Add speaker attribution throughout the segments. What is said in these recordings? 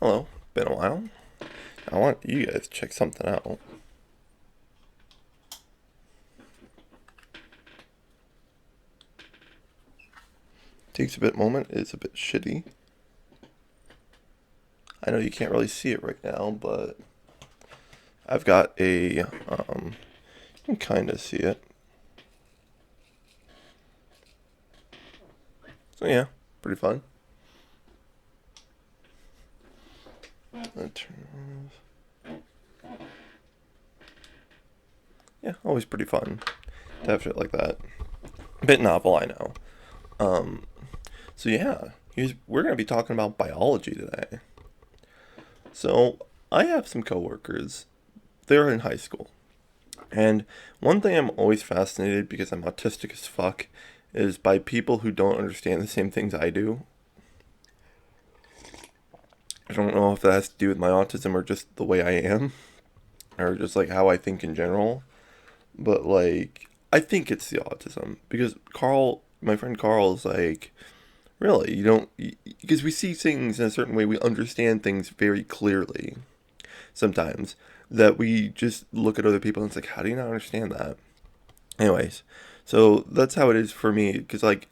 Speaker 1: Hello, been a while. I want you guys to check something out. Takes a bit moment, it's a bit shitty. I know you can't really see it right now, but I've got you can kind of see it. So yeah, pretty fun. Yeah, always pretty fun to have shit like that. A bit novel, I know. Um, so yeah, we're gonna be talking about biology today. So I have some coworkers. They're in high school. And one thing I'm always fascinated because I'm autistic as fuck is by people who don't understand the same things I do. I don't know if that has to do with my autism or just the way I am or just like how I think in general, but like I think it's the autism because my friend Carl is like, really, you don't because we see things in a certain way, we understand things very clearly sometimes that we just look at other people and it's like, how do you not understand that? Anyways, so that's how it is for me because like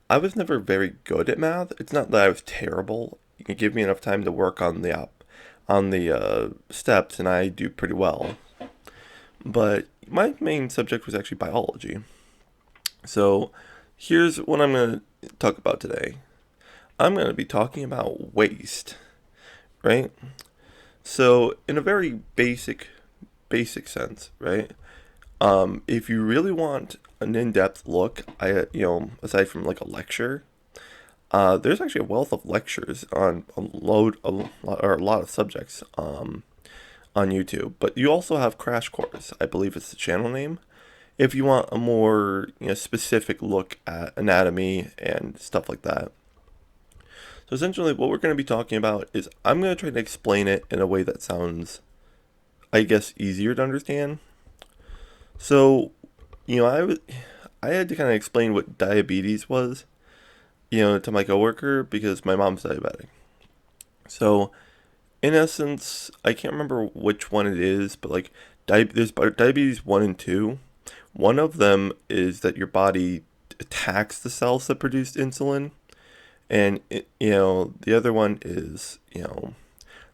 Speaker 1: I was never very good at math. It's not that I was terrible. You can give me enough time to work on the steps, and I do pretty well. But my main subject was actually biology. So here's what I'm going to talk about today. I'm going to be talking about waste, right? So in a very basic sense, right? If you really want an in-depth look, aside from like a lecture, there's actually a wealth of lectures on a lot of subjects on YouTube. But you also have Crash Course, I believe it's the channel name. If you want a more specific look at anatomy and stuff like that. So essentially, what we're going to be talking about is I'm going to try to explain it in a way that sounds, I guess, easier to understand. So, you know, I had to kind of explain what diabetes was, to my coworker because my mom's diabetic. So, in essence, I can't remember which one it is, but like there's diabetes 1 and 2. One of them is that your body attacks the cells that produce insulin, and the other one is,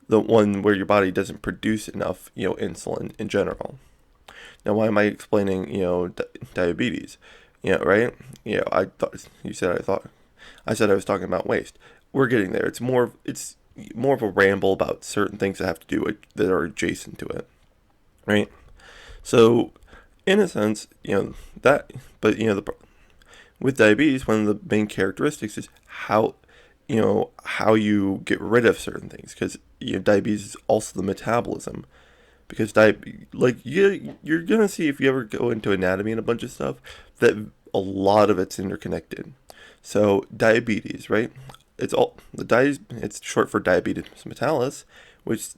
Speaker 1: the one where your body doesn't produce enough, insulin in general. Now, why am I explaining, diabetes? Right? I thought you said I said I was talking about waste. We're getting there. It's more of a ramble about certain things that have to do with that are adjacent to it, right? So, in a sense, that, but with diabetes, one of the main characteristics is how you get rid of certain things because diabetes is also the metabolism because you're gonna see if you ever go into anatomy and a bunch of stuff that a lot of it's interconnected. So diabetes, right? It's short for diabetes mellitus, which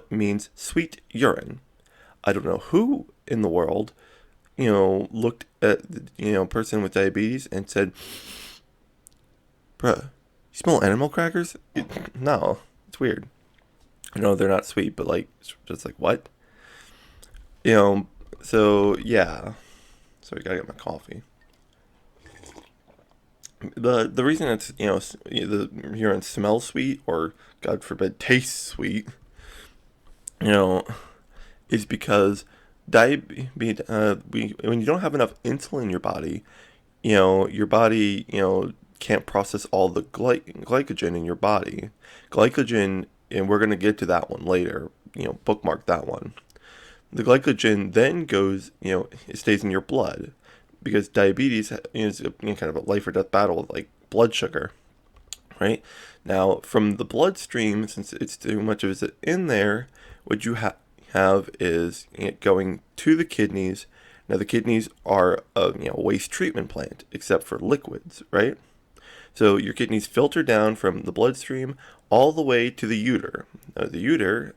Speaker 1: means sweet urine. I don't know who in the world looked at the person with diabetes and said, "Bruh, you smell animal crackers?" No, it's weird. I know they're not sweet, but like it's just like what? You know, so yeah. So I gotta get my coffee. The reason it's the urine smells sweet or God forbid tastes sweet, you know, is because when you don't have enough insulin in your body, your body can't process all the glycogen in your body. Glycogen, and we're gonna get to that one later. Bookmark that one. The glycogen then goes, it stays in your blood because diabetes is kind of a life or death battle with like blood sugar, right? Now, from the bloodstream, since it's too much of it in there, what you have is it going to the kidneys. Now, the kidneys are a waste treatment plant, except for liquids, right? So your kidneys filter down from the bloodstream all the way to the ureter. Now, the ureter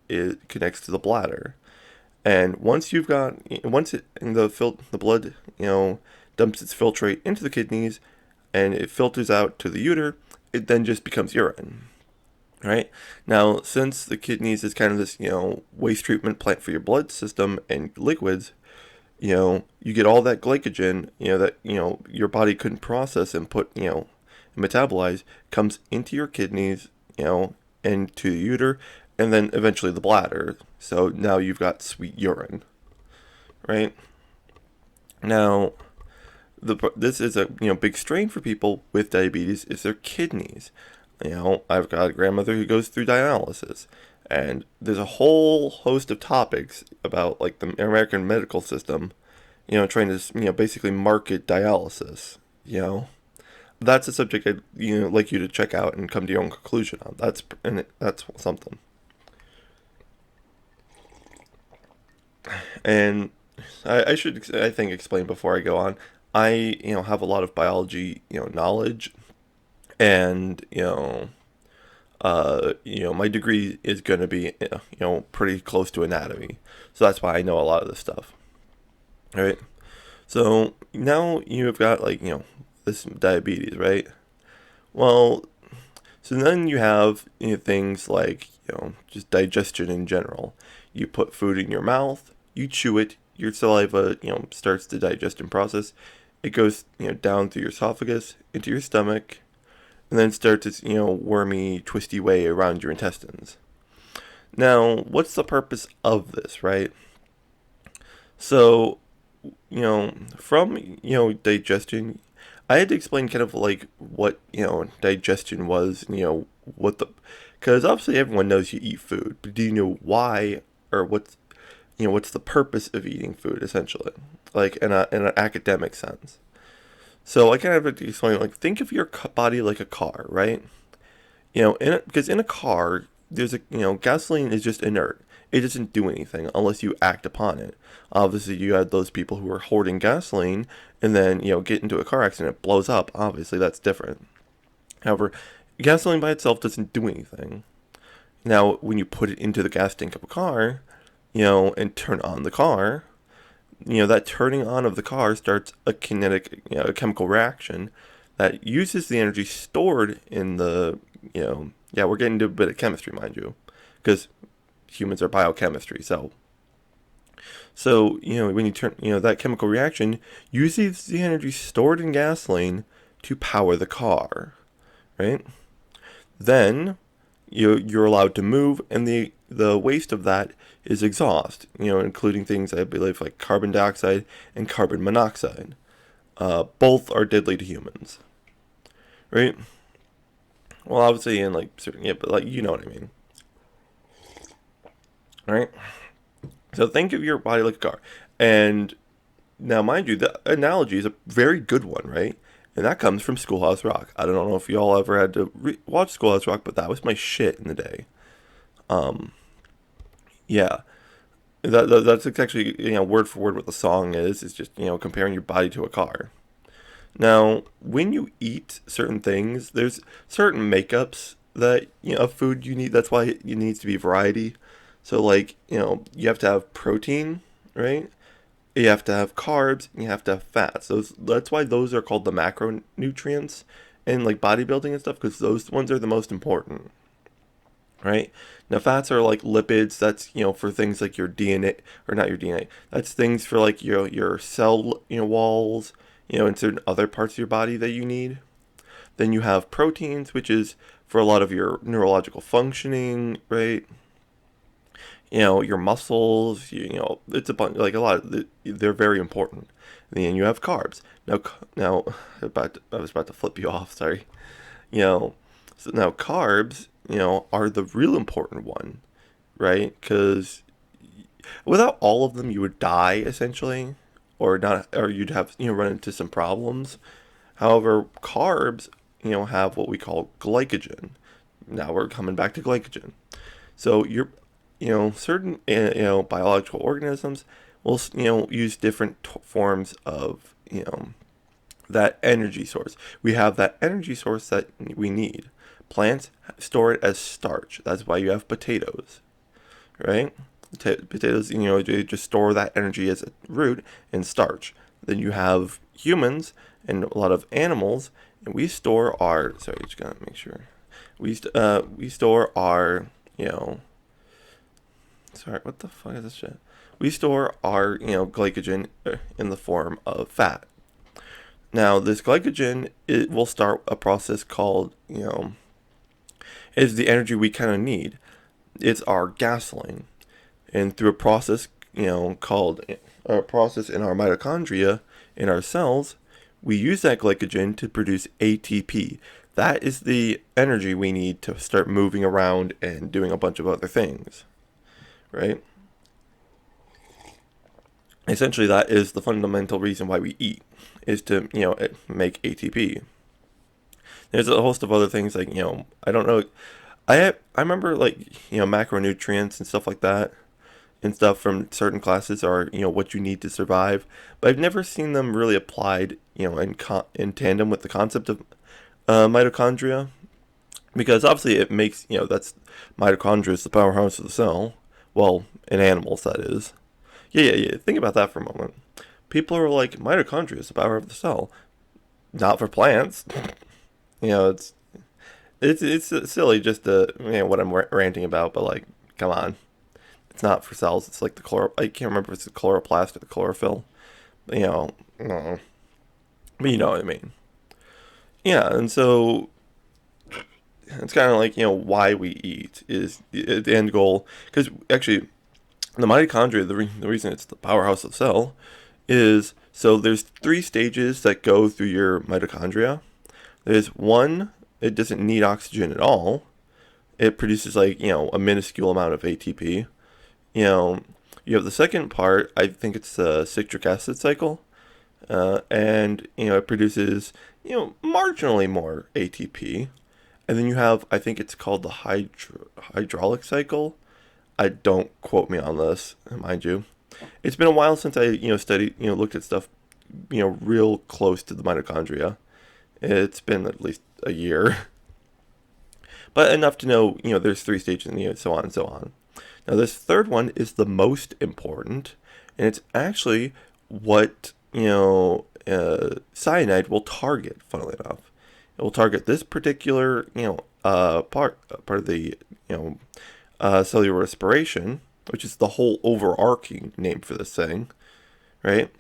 Speaker 1: connects to the bladder. And once it in the blood dumps its filtrate into the kidneys, and it filters out to the ureter, it then just becomes urine, right? Now, since the kidneys is kind of this, waste treatment plant for your blood system and liquids, you get all that glycogen, that, your body couldn't process and put, metabolize, comes into your kidneys, into the ureter, and then eventually the bladder. So now you've got sweet urine, right? Now, this is a big strain for people with diabetes is their kidneys. I've got a grandmother who goes through dialysis, and there's a whole host of topics about like the American medical system, trying to basically market dialysis. That's a subject I'd like you to check out and come to your own conclusion on. That's something. And I should I think explain before I go on. I have a lot of biology knowledge, and my degree is going to be pretty close to anatomy, so that's why I know a lot of this stuff. All right. So now you've got like this diabetes, right? Well, so then you have things like just digestion in general. You put food in your mouth, you chew it, your saliva starts the digestion process. It goes down through your esophagus into your stomach, and then starts its wormy, twisty way around your intestines. Now, what's the purpose of this, right? So from digestion, I had to explain kind of like what digestion was. What the, because obviously everyone knows you eat food, but do you know why, or what's the purpose of eating food essentially, like in an academic sense? So I kind of have to explain, like, think of your body like a car, right? Because in a car, there's gasoline is just inert. It doesn't do anything unless you act upon it. Obviously, you had those people who are hoarding gasoline and then get into a car accident, it blows up. Obviously, that's different. However, gasoline by itself doesn't do anything. Now, when you put it into the gas tank of a car, and turn on the car, that turning on of the car starts a kinetic, a chemical reaction that uses the energy stored in the, yeah, we're getting into a bit of chemistry, mind you, because humans are biochemistry. So when you turn, that chemical reaction uses the energy stored in gasoline to power the car, right? Then you're allowed to move, and the waste of that is exhaust, including things I believe like carbon dioxide and carbon monoxide. Both are deadly to humans, right? Well, obviously in like certain, yeah, but like you know what I mean, right? So think of your body like a car, and now mind you, the analogy is a very good one, right? And that comes from Schoolhouse Rock. I don't know if y'all ever had to watch Schoolhouse Rock, but that was my shit in the day. Um, yeah, that's actually word for word what the song is. It's just comparing your body to a car. Now, when you eat certain things, there's certain makeups that of food you need. That's why it needs to be variety. So like you have to have protein, right? You have to have carbs, and you have to have fats. That's why those are called the macronutrients in like bodybuilding and stuff, because those ones are the most important, right? Now fats are like lipids. That's for things like your DNA, or not your DNA. That's things for like your cell walls, and certain other parts of your body that you need. Then you have proteins, which is for a lot of your neurological functioning, right? Your muscles, it's a bunch, like a lot of they're very important. And then you have carbs. Now, I was about to flip you off. Sorry. So now carbs, are the real important one, right? Because without all of them, you would die essentially, or not, or you'd have run into some problems. However, carbs, have what we call glycogen. Now we're coming back to glycogen. So certain biological organisms will use different forms of that energy source. We have that energy source that we need. Plants store it as starch. That's why you have potatoes, right? Potatoes, they just store that energy as a root and starch. Then you have humans and a lot of animals, and we store our. Sorry, just gotta make sure. We store our, you know, sorry, what the fuck is this shit? We store our, glycogen in the form of fat. Now, this glycogen, it will start a process called, is the energy we kind of need. It's our gasoline. And through a process, called a process in our mitochondria, in our cells, we use that glycogen to produce ATP. That is the energy we need to start moving around and doing a bunch of other things, right? Essentially, that is the fundamental reason why we eat, is to, make ATP. There's a host of other things like, I don't know. I remember like, macronutrients and stuff like that and stuff from certain classes are, what you need to survive. But I've never seen them really applied, in tandem with the concept of mitochondria. Because obviously it makes, that's mitochondria is the powerhouse of the cell. Well, in animals, that is. Yeah. Think about that for a moment. People are like, mitochondria is the power of the cell. Not for plants. It's silly just to, what I'm ranting about, but like, come on. It's not for cells. It's like I can't remember if it's the chloroplast or the chlorophyll. No. But you know what I mean. Yeah, and so it's kind of like, why we eat is the end goal. Because actually, the mitochondria, the reason it's the powerhouse of the cell is, so there's 3 stages that go through your mitochondria. There's one, it doesn't need oxygen at all. It produces like, a minuscule amount of ATP. You have the second part, I think it's the citric acid cycle. And, it produces, marginally more ATP. And then you have, I think it's called the hydraulic cycle. I don't quote me on this, mind you. It's been a while since I, studied, looked at stuff, real close to the mitochondria. It's been at least a year. But enough to know, there's 3 stages and so on and so on. Now, this third one is the most important, and it's actually what, cyanide will target, funnily enough. It will target this particular, part of the, cellular respiration, which is the whole overarching name for this thing, right?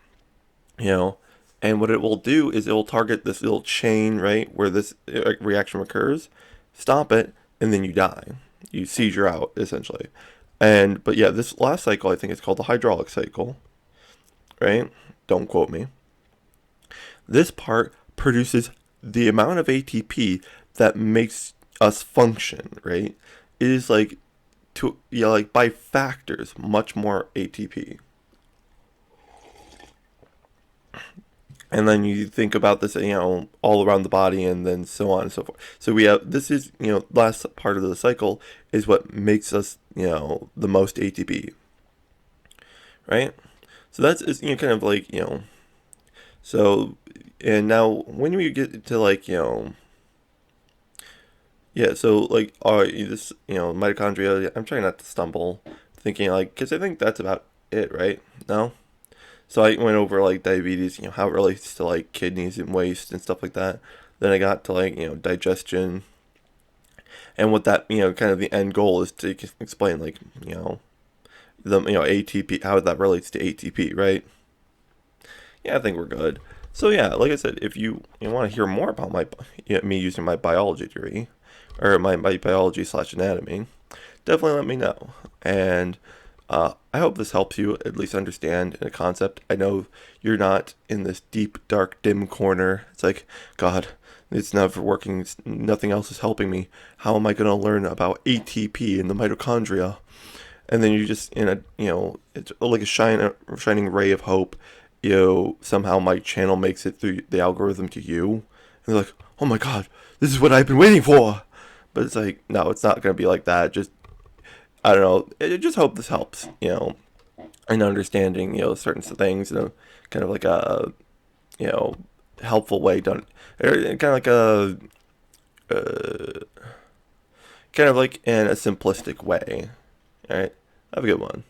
Speaker 1: And what it will do is it will target this little chain, right, where this reaction occurs, stop it, and then you die. You seizure out, essentially. But yeah, this last cycle, I think it's called the hydraulic cycle, right? Don't quote me. This part produces the amount of ATP that makes us function, right? It is like, like by factors, much more ATP. And then you think about this, all around the body and then so on and so forth. So this is, last part of the cycle is what makes us, the most ATP. Right? So that's, kind of like, so, and now when we get to like, yeah, so like, this, mitochondria, I'm trying not to stumble, thinking like, because I think that's about it, right? No? So I went over like diabetes, how it relates to like kidneys and waste and stuff like that. Then I got to like, digestion and what that, kind of the end goal is to explain like, the, ATP, how that relates to ATP, right? Yeah, I think we're good. So yeah, like I said, if you want to hear more about me using my biology degree or my biology/anatomy, definitely let me know. And I hope this helps you at least understand a concept. I know you're not in this deep, dark, dim corner. It's like, God, it's never working. Nothing else is helping me. How am I going to learn about ATP in the mitochondria? And then you just, it's like a shining ray of hope. Somehow my channel makes it through the algorithm to you. And they're like, oh my God, this is what I've been waiting for. But it's like, no, it's not going to be like that. Just, I don't know. I just hope this helps, in understanding, certain things in a kind of like a, helpful way done. Kind of like kind of like in a simplistic way. All right. Have a good one.